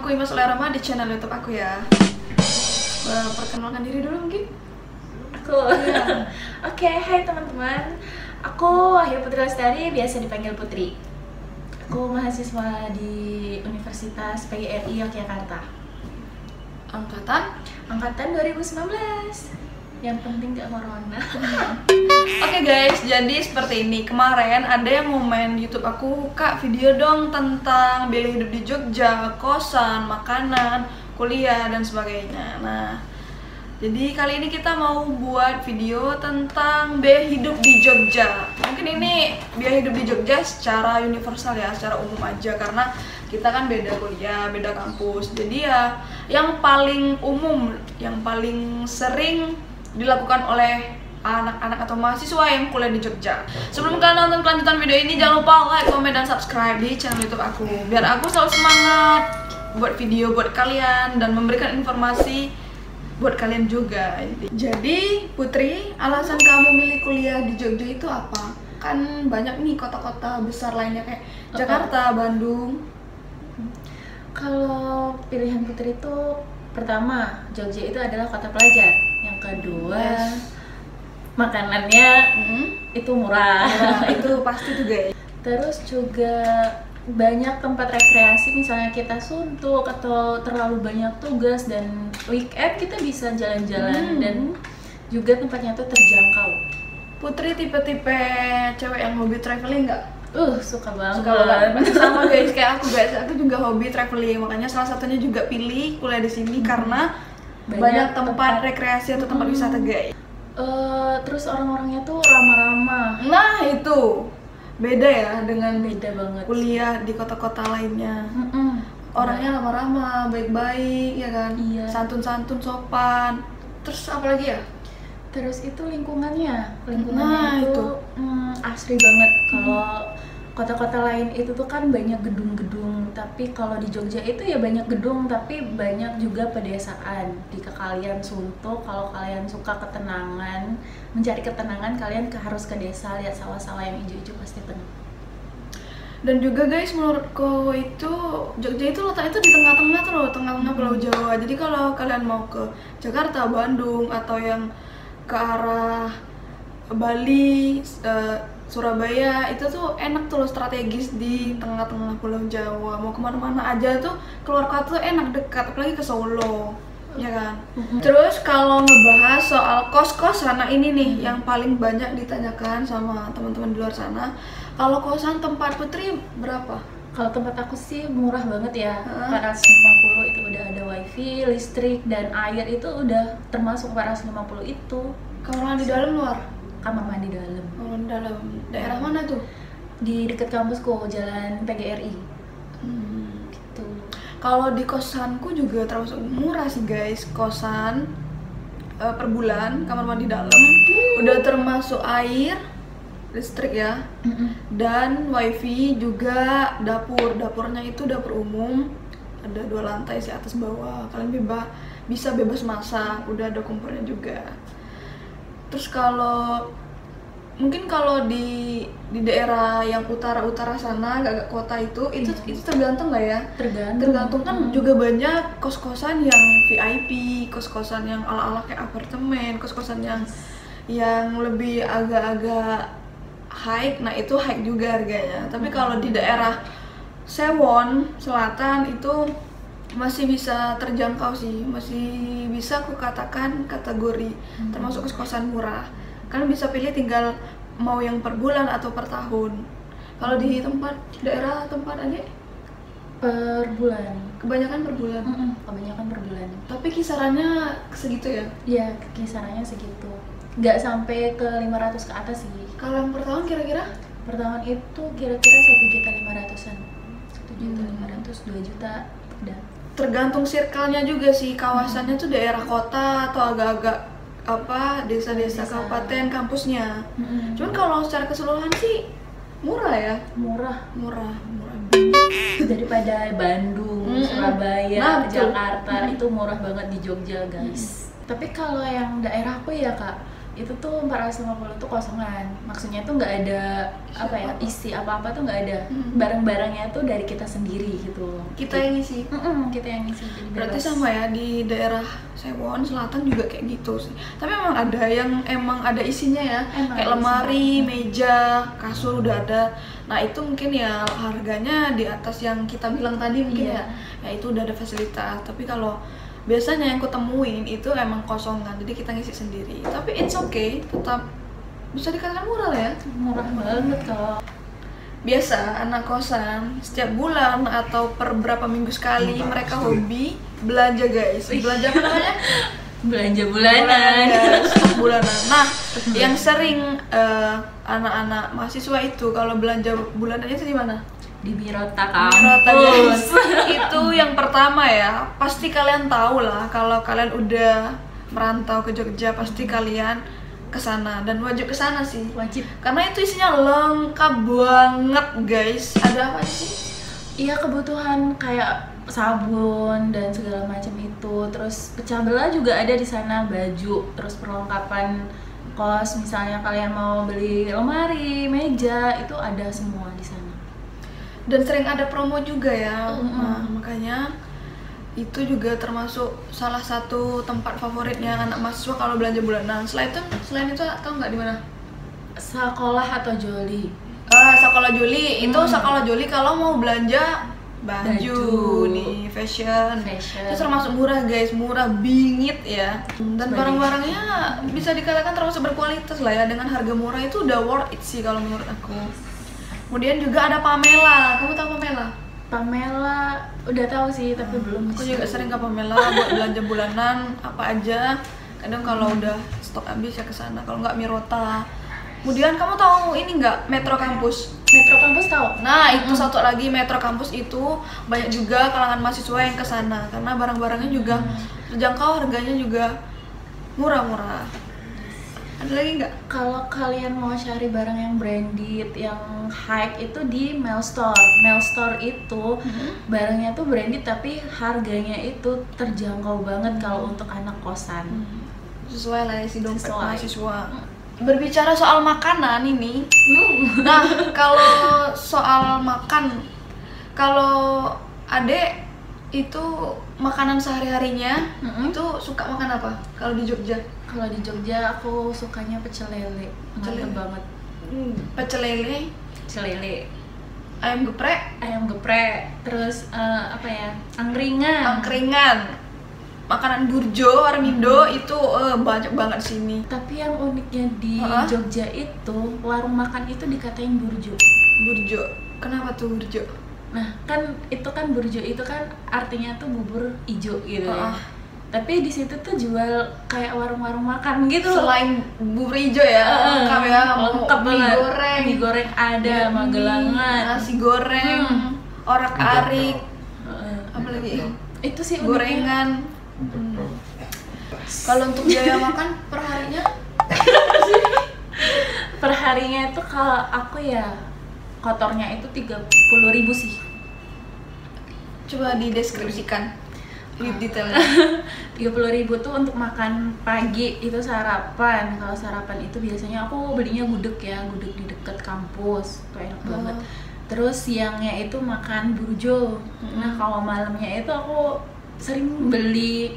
aku Ima Solerama di channel YouTube aku ya. Perkenalkan diri dulu mungkin. Aku. Ya. Oke, hai teman-teman. Aku Wahyu Putri Lestari, biasa dipanggil Putri. Aku mahasiswa di Universitas PGRI Yogyakarta. Angkatan 2019. Yang penting gak corona. Oke guys, jadi seperti ini. Kemarin ada yang ngomen YouTube aku, "Kak, video dong tentang biaya hidup di Jogja, kosan, makanan, kuliah, dan sebagainya." Nah, jadi kali ini kita mau buat video tentang biaya hidup di Jogja. Mungkin ini biaya hidup di Jogja secara universal ya, secara umum aja, karena kita kan beda kuliah, beda kampus. Jadi ya yang paling umum, yang paling sering dilakukan oleh anak-anak atau mahasiswa yang kuliah di Jogja. Sebelum kalian nonton kelanjutan video ini, jangan lupa like, komen, dan subscribe di channel YouTube aku, biar aku selalu semangat buat video buat kalian dan memberikan informasi buat kalian juga. Jadi Putri, alasan kamu milih kuliah di Jogja itu apa? Kan banyak nih kota-kota besar lainnya kayak Jakarta, Bandung. Kalau pilihan Putri itu, pertama, Jogja itu adalah kota pelajar. Yang kedua, makanannya itu murah. Itu pasti tuh guys. Terus juga banyak tempat rekreasi, misalnya kita suntuk atau terlalu banyak tugas, dan weekend kita bisa jalan-jalan dan juga tempatnya tuh terjangkau. Putri tipe-tipe cewek yang hobi traveling nggak? Suka banget. Sama guys, kayak aku guys, aku juga hobi traveling, makanya salah satunya juga pilih kuliah di sini karena banyak tempat rekreasi atau tempat wisata guys. Terus orang-orangnya tuh ramah-ramah. Nah itu beda ya dengan beda banget kuliah di kota-kota lainnya. Orangnya ramah-ramah, baik-baik ya kan. Iya. Santun-santun, sopan. Terus apa lagi ya? Terus itu lingkungannya Nah, itu asri banget. Kalau kota-kota lain itu tuh kan banyak gedung-gedung, tapi kalau di Jogja itu ya banyak gedung tapi banyak juga pedesaan. Jika kalian suntuk, kalau kalian suka ketenangan, mencari ketenangan, kalian harus ke desa, lihat sawah-sawah yang hijau-hijau, pasti penuh. Dan juga guys, menurutku itu Jogja itu letaknya itu di tengah-tengah tuh loh, tengah-tengah Pulau Jawa. Jadi kalau kalian mau ke Jakarta, Bandung, atau yang ke arah Bali, Surabaya, itu tuh enak tuh loh, strategis di tengah-tengah Pulau Jawa. Mau kemana-mana aja tuh, keluar kota tuh enak, dekat, apalagi ke Solo, ya kan. Terus kalau ngebahas soal kos-kosan, nah ini nih yang paling banyak ditanyakan sama teman-teman di luar sana. Kalau kosan tempat Putri berapa? Kalau tempat aku sih murah banget ya, 450 itu udah ada wifi, listrik, dan air itu udah termasuk 450 itu. Kamar mandi dalam luar? Kamar mandi dalam. Oh, dalam. Daerah mana tuh? Di dekat kampusku, Jalan PGRI. Gitu. Kalau di kosanku juga termasuk murah sih guys. Kosan per bulan, kamar mandi dalam, udah termasuk air, listrik ya, dan wifi, juga dapurnya itu dapur umum, ada 2 lantai sih, atas bawah. Kalian bisa bebas masak, udah ada kompornya juga. Terus kalau mungkin kalau di daerah yang utara sana, agak kota itu tergantung nggak ya? Tergantung kan juga banyak kos-kosan yang VIP, kos-kosan yang ala-ala kayak apartemen, kos-kosan yang lebih agak-agak high, nah itu high juga harganya. Tapi kalau di daerah Sewon Selatan itu masih bisa terjangkau sih, masih bisa aku katakan kategori termasuk kos-kosan murah. Kalian bisa pilih tinggal mau yang per bulan atau per tahun. Kalau di daerah tempat adik per bulan. Kebanyakan per bulan. Kebanyakan per bulan. Tapi kisarannya segitu ya? Iya, kisarannya segitu. Nggak sampai ke 500 ke atas sih. Kalau yang per tahun kira-kira? Per tahun itu kira-kira 1.500.000-an. 1.500.000, 2 juta udah. Tergantung circle-nya juga sih, kawasannya tuh daerah kota atau agak-agak desa-desa, kabupaten, kampusnya. Cuman kalau secara keseluruhan sih murah ya? Murah. Daripada Bandung, Surabaya, Jakarta, itu murah banget di Jogja guys. Tapi kalau yang daerahku ya Kak, itu tuh 450 tuh kosongan, maksudnya tuh nggak ada apa ya, isi apa-apa tuh nggak ada. Barang-barangnya tuh dari kita sendiri gitu. Kita yang ngisi. Kita yang ngisi. Jadi Berarti bebas. sama ya, di daerah Sewon Selatan juga kayak gitu sih. Tapi emang ada yang emang ada isinya ya, Emang kayak ada lemari, meja, kasur udah ada. Nah itu mungkin ya harganya di atas yang kita bilang tadi mungkin Iya. ya itu udah ada fasilitas. Tapi kalau biasanya yang kutemuin itu emang kosongan, jadi kita ngisi sendiri. Tapi it's okay, tetap bisa dikatakan murah lah ya. Murah banget kalau Biasa anak kosan setiap bulan atau per berapa minggu sekali mereka hobi belanja guys. Belanja apa namanya? belanja bulanan. Ya, stok bulanan. Nah, yang sering anak-anak mahasiswa itu kalau belanja bulanannya itu di mana? Di Birota Rata guys. kampus. Itu yang pertama ya. Pasti kalian tahu lah kalau kalian udah merantau ke Jogja pasti kalian ke sana dan wajib ke sana sih. Wajib. Karena itu isinya lengkap banget guys. Ada apa sih? Iya, kebutuhan kayak sabun dan segala macam itu. Terus pecah belah juga ada di sana, baju, terus perlengkapan kos, misalnya kalian mau beli lemari, meja, itu ada semua di sana. Dan sering ada promo juga ya. Nah, makanya itu juga termasuk salah satu tempat favoritnya anak mahasiswa kalau belanja bulanan. Selain itu tahu nggak di mana? Sekolah atau Joli? Sekolah Joli. Itu sekolah Joli kalau mau belanja baju nih, fashion. Itu termasuk murah guys, murah bingit ya. Dan barang-barangnya bisa dikatakan termasuk berkualitas lah ya, dengan harga murah itu udah worth it sih kalau menurut aku. Kemudian juga ada Pamela. Kamu tahu Pamela? Pamela udah tahu sih, tapi belum. Aku juga sering ke Pamela buat belanja bulanan apa aja. Kadang kalau udah stok habis ya ke sana. Kalau nggak Mirota. Kemudian kamu tahu ini nggak, Metro Kampus? Metro Kampus tahu? Nah, itu satu lagi, Metro Kampus itu banyak juga kalangan mahasiswa yang ke sana karena barang-barangnya juga terjangkau, harganya juga murah-murah. Ada lagi nggak? Kalau kalian mau cari barang yang branded, yang high itu di Mel Store. Mel Store itu barangnya tuh branded tapi harganya itu terjangkau banget kalau untuk anak kosan. Sesuai lah ya si dompet Sesuai. mahasiswa. Berbicara soal makanan ini, nah kalau soal makan, kalau adek itu makanan sehari-harinya itu suka makan apa? Kalau di Jogja? Kalau di Jogja aku sukanya pecel lele, mantep banget. Pecel lele, Pecel lele, ayam geprek, ayam geprek, terus apa ya, angkringan. angkringan, makanan burjo, warmindo itu banyak banget di sini. Tapi yang uniknya di Jogja itu warung makan itu dikatain burjo. Burjo, kenapa tuh burjo? Nah kan itu kan burjo itu kan artinya tuh bubur ijo gitu ya. Tapi di situ tuh jual kayak warung-warung makan gitu. Selain bubur hijau ya, lengkap ya, lengkap mie banget. goreng, Mie goreng ada, magelangan, nasi goreng, orak-arik, apa lagi? Itu sih Gorengan. Kalau untuk biaya makan perharinya? Perharinya itu kalau aku ya kotornya itu 30.000 sih. Coba dideskripsikan detailnya. 30.000 tuh untuk makan pagi itu sarapan. Kalau sarapan itu biasanya aku belinya gudeg ya, gudeg di dekat kampus, itu enak banget. Terus siangnya itu makan burjo. Nah kalau malamnya itu aku sering beli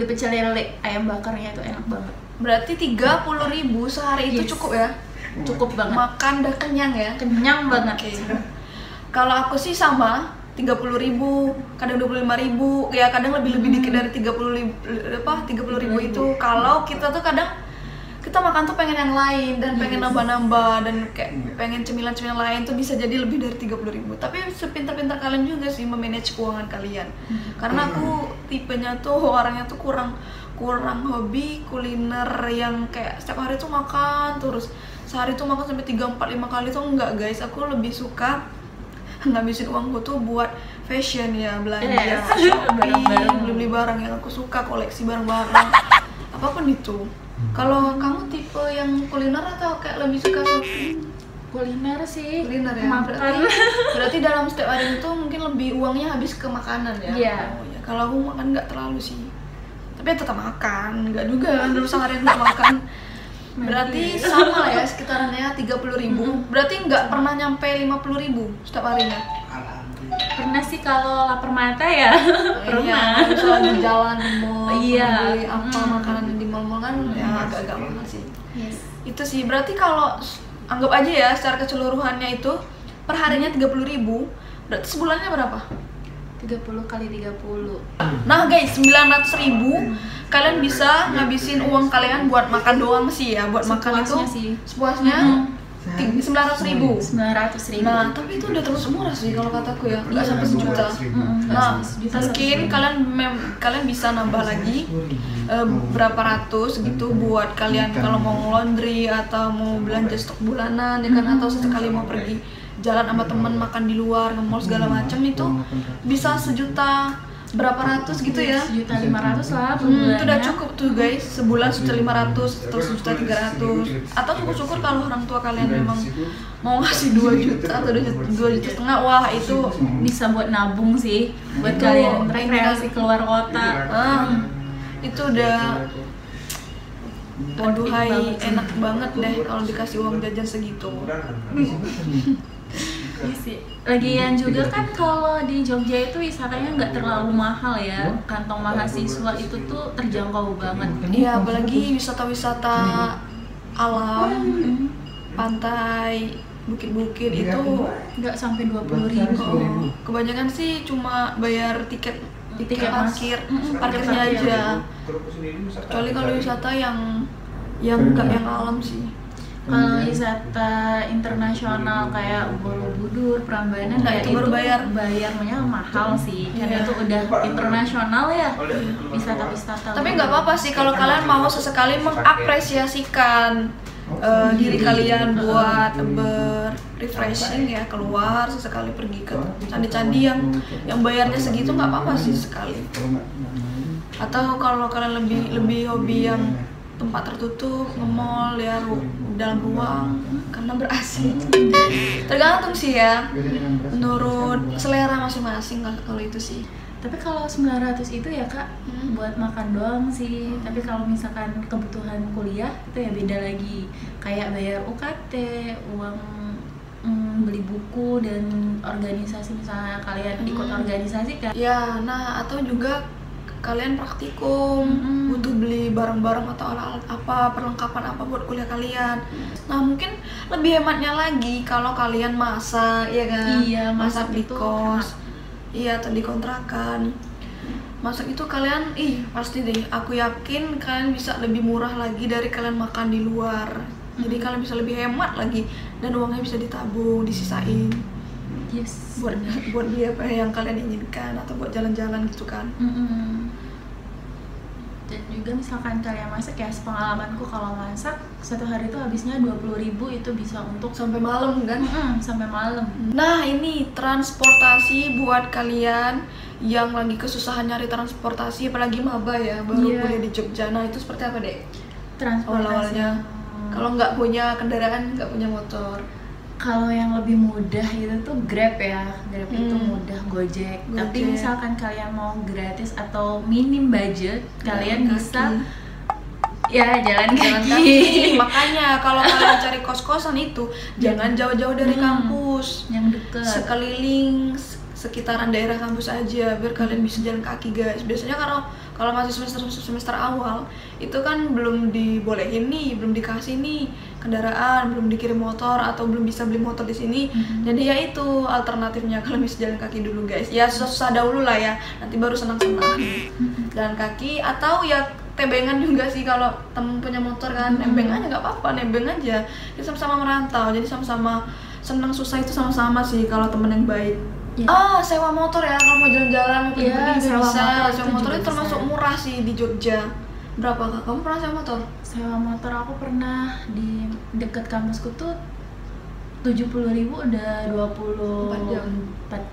pecel lele, ayam bakarnya itu enak banget. Berarti 30.000 sehari itu cukup ya? Cukup banget. Makan udah kenyang ya? Kenyang banget. Kalau aku sih sama 30.000, kadang 25.000, ya kadang lebih dikit dari 30.000 itu. Kalau kita tuh kadang kita makan tuh pengen yang lain dan pengen nambah-nambah dan kayak pengen cemilan-cemilan lain tuh bisa jadi lebih dari 30.000. Tapi sepintar-pintar kalian juga sih memanage keuangan kalian. Karena aku tipenya tuh orangnya tuh kurang hobi kuliner yang kayak setiap hari tuh makan terus. Sehari tuh makan sampai 3, 4, 5 kali tuh enggak guys. Aku lebih suka ngabisin uangku tuh buat fashion ya, belanja, shopping, beli barang yang aku suka, koleksi barang-barang apapun itu. Kalau kamu tipe yang kuliner atau kayak lebih suka shopping? Kuliner sih. Kuliner ya. Makan. Berarti dalam setiap hari itu mungkin lebih uangnya habis ke makanan ya. Iya. Oh, ya. Kalau aku makan nggak terlalu sih. Tapi tetap makan, nggak juga kan dulu seharian nggak makan. Berarti sama lah ya sekitarannya 30.000. Berarti nggak pernah nyampe 50.000 setiap harinya. Pernah sih kalau lapar mata ya. Pernah. Iya, misalnya di jalan di mall, Iya. beli apa makanan di mall-mall kan ya agak-agak mahal sih. Yes. Itu sih berarti kalau anggap aja ya secara keseluruhannya itu perharinya 30.000, berarti sebulannya berapa? 30 kali 30. Nah guys, 900.000 kalian bisa ngabisin uang kalian buat makan doang sih ya, buat makan itu Sepuasnya sih. sepuasnya 900.000. 900.000. Nah tapi itu udah terus murah sih kalau kataku ya, nggak sampai sejuta. Nah mungkin kalian bisa nambah lagi berapa ratus gitu buat kalian kalau mau laundry atau mau belanja stok bulanan ya kan, atau sesekali mau pergi jalan sama temen makan di luar, nge-mall segala macam itu bisa sejuta berapa ratus gitu ya. 1.500.000 lah per Itu bulannya. udah cukup tuh guys, sebulan 1.500 terus 1.300.000. Atau syukur-syukur kalau orang tua kalian memang mau ngasih 2 juta atau 2,5 juta, wah itu Bisa buat nabung sih, buat Itu, kalian rekreasi keluar kota. itu udah aduhai enak banget deh kalau dikasih uang jajan segitu. Iya sih. Lagian juga kan kalau di Jogja itu wisatanya nggak terlalu mahal ya. Kantong mahasiswa itu tuh terjangkau banget. Iya, apalagi wisata-wisata alam, pantai, bukit-bukit itu Nggak sampai 20.000. kebanyakan sih cuma bayar tiket Tiket parkir, masuk. parkirnya Parkir. aja. Kecuali kalau wisata yang enggak yang alam sih. Kalau wisata internasional kayak Borobudur, Prambanan, Nah, ya itu baru bayar. bayarnya mahal sih. Karena Iya. itu udah internasional ya, wisata-wisata. Tapi nggak apa-apa sih kalau kalian mau sesekali mengapresiasikan diri kalian buat refreshing ya, keluar sesekali pergi ke candi-candi yang bayarnya segitu, nggak apa-apa sih sekali. Atau kalau kalian lebih hobi yang tempat tertutup, nge-mall ya, dalam ruang karena ber-AC. Tergantung sih ya, menurut selera masing-masing kalau itu sih. Tapi kalau 900 itu ya Kak, buat makan doang sih. Tapi kalau misalkan kebutuhan kuliah itu ya beda lagi. Kayak bayar UKT, uang beli buku dan organisasi, misalnya kalian ikut organisasi kan. Ya, nah atau juga kalian praktikum, butuh beli barang-barang atau alat-alat apa, perlengkapan apa buat kuliah kalian. Nah mungkin lebih hematnya lagi kalau kalian masak, ya kan? Iya, masak di itu kos, iya atau di kontrakan. Masak itu kalian, pasti deh, aku yakin kalian bisa lebih murah lagi dari kalian makan di luar. Jadi kalian bisa lebih hemat lagi dan uangnya bisa ditabung, disisain. Yes. buat beli apa yang kalian inginkan atau buat jalan-jalan gitu kan. Dan juga misalkan kalian masak ya, sepengalamanku kalau masak satu hari itu habisnya 20.000, itu bisa untuk Sampai malam kan. sampai malam. Nah ini transportasi buat kalian yang lagi kesusahan nyari transportasi, apalagi maba ya, baru Iya. kuliah di Jogja. Nah itu seperti apa deh Transportasi awal-awalnya? Kalau nggak punya kendaraan, nggak punya motor. Kalau yang lebih mudah itu tuh Grab ya, Grab itu mudah, Gojek. Tapi Gojek. misalkan kalian mau gratis atau minim budget, kalian Jalan bisa kaki. ya jalan Jalan kaki. kaki. Makanya kalau kalian cari kos-kosan itu jangan jauh-jauh dari kampus. Yang deket. Sekeliling sekitaran daerah kampus aja biar kalian bisa jalan kaki guys. Biasanya kalau masih semester awal itu kan belum dibolehin nih, belum dikasih nih kendaraan, belum dikirim motor atau belum bisa beli motor di sini. Jadi ya itu alternatifnya, kalian bisa jalan kaki dulu guys. Ya susah-susah dahulu lah ya, nanti baru senang-senang jalan kaki. Atau ya tebengan juga sih kalau temen punya motor kan, nebeng aja nggak apa-apa, nebeng aja. Kita sama-sama merantau, jadi sama-sama senang susah itu sama-sama sih kalau temen yang baik. Ya. Sewa motor ya kalau mau jalan-jalan, mau pergi Iya, juga sewa bisa. motor itu Sewa motor juga itu termasuk bisa. murah sih di Jogja. Berapa kak? Kamu pernah sewa motor? Sewa motor aku pernah di dekat kampusku tuh 70.000 udah 24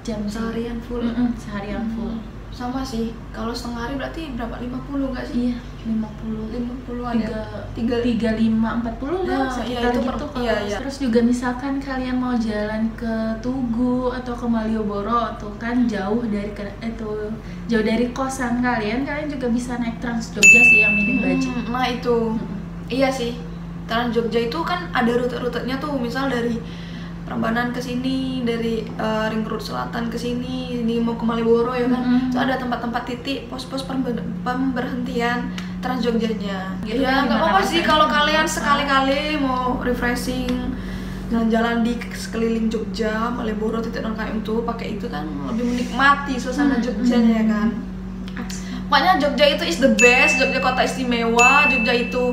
jam sih. Seharian full. Seharian full. Sama sih. Kalau setengah hari berarti berapa? 50 nggak sih? Iya. 50-an ya. 35-40 lah, Nah, sekitar itu gitu. iya. Terus juga misalkan kalian mau jalan ke Tugu atau ke Malioboro tuh kan jauh dari kosan kalian juga bisa naik Trans Jogja sih yang minim budget. Nah itu, iya sih. Trans Jogja itu kan ada rute-rutenya tuh, misal dari Prambanan ke sini, dari Ring Road Selatan ke sini, ini mau ke Malioboro ya kan. Itu ada tempat-tempat titik pos-pos pemberhentian Trans Jogjanya. Gitu Ya kan, nggak gimana apa-apa sih rasanya? kalau kalian sekali-kali mau refreshing jalan-jalan di sekeliling Jogja, Malioboro, titik nongkrong itu pakai itu kan lebih menikmati suasana Jogjanya ya kan. Pokoknya Jogja itu is the best, Jogja kota istimewa, Jogja itu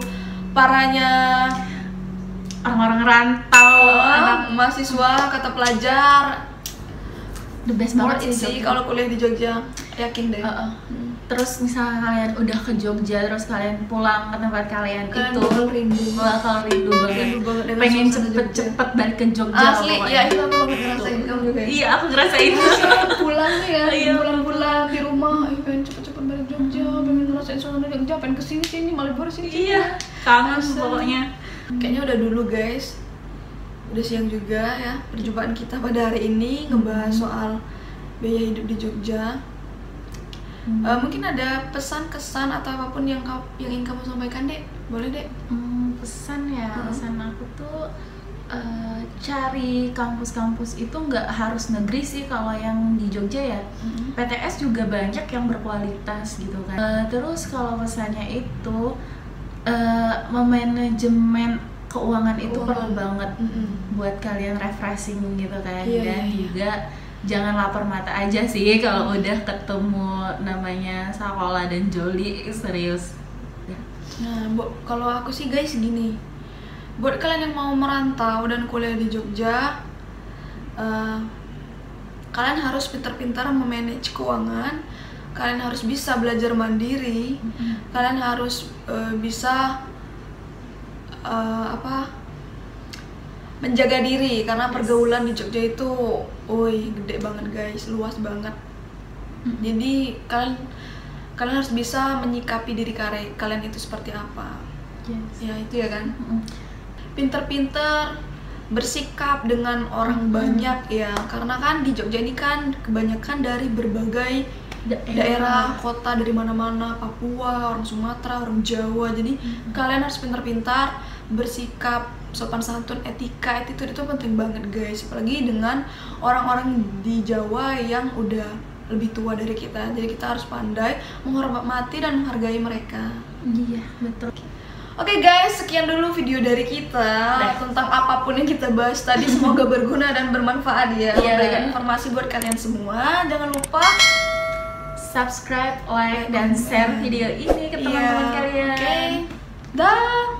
parahnya Orang-orang rantau, anak mahasiswa, kata pelajar, the best banget worth it sih kalau kuliah di Jogja, yakin deh. Terus misalnya kalian udah ke Jogja, terus kalian pulang ke tempat kalian Kalian itu bakal rindu banget dengan pengen suasana cepet-cepet balik ke Jogja asli, pokoknya. ya itu aku banget ngerasain, kamu juga ya? Iya, aku ngerasain. Pulang nih ya, Iya. pulang di rumah, pengen cepet-cepet balik Jogja, pengen ngerasain suasana Jogja, pengen kesini Malioboro sini. Iya, kangen Asli. pokoknya. Kayaknya udah dulu guys, udah siang juga ya perjumpaan kita pada hari ini ngebahas soal biaya hidup di Jogja. Mungkin ada pesan, kesan atau apapun yang ingin kamu sampaikan, Dek? Boleh, Dek? Pesan pesan aku tuh cari kampus-kampus itu nggak harus negeri sih kalau yang di Jogja ya. PTS juga banyak yang berkualitas gitu kan. Terus kalau pesannya itu memanajemen keuangan itu perlu banget buat kalian refreshing gitu kan. Dan juga jangan lapar mata aja sih kalau udah ketemu namanya Sakola dan Joli, serius. Nah, kalau aku sih guys gini, buat kalian yang mau merantau dan kuliah di Jogja, kalian harus pintar-pintar memanage keuangan, kalian harus bisa belajar mandiri, kalian harus bisa menjaga diri karena pergaulan di Jogja itu, gede banget guys, luas banget. Jadi kalian harus bisa menyikapi diri kalian itu seperti apa. Ya itu ya kan. Pinter-pinter bersikap dengan orang banyak ya, karena kan di Jogja ini kan kebanyakan dari berbagai daerah, kota, dari mana-mana, Papua, orang Sumatera, orang Jawa. Jadi kalian harus pintar-pintar bersikap, sopan santun, etika, attitude itu penting banget guys, apalagi dengan orang-orang di Jawa yang udah lebih tua dari kita. Jadi kita harus pandai menghormati dan menghargai mereka. Iya, betul. Oke guys, sekian dulu video dari kita tentang apapun yang kita bahas tadi. Semoga berguna dan bermanfaat ya, memberikan informasi buat kalian semua. Jangan lupa subscribe, like, dan share video ini ke teman-teman kalian. Oke, dah.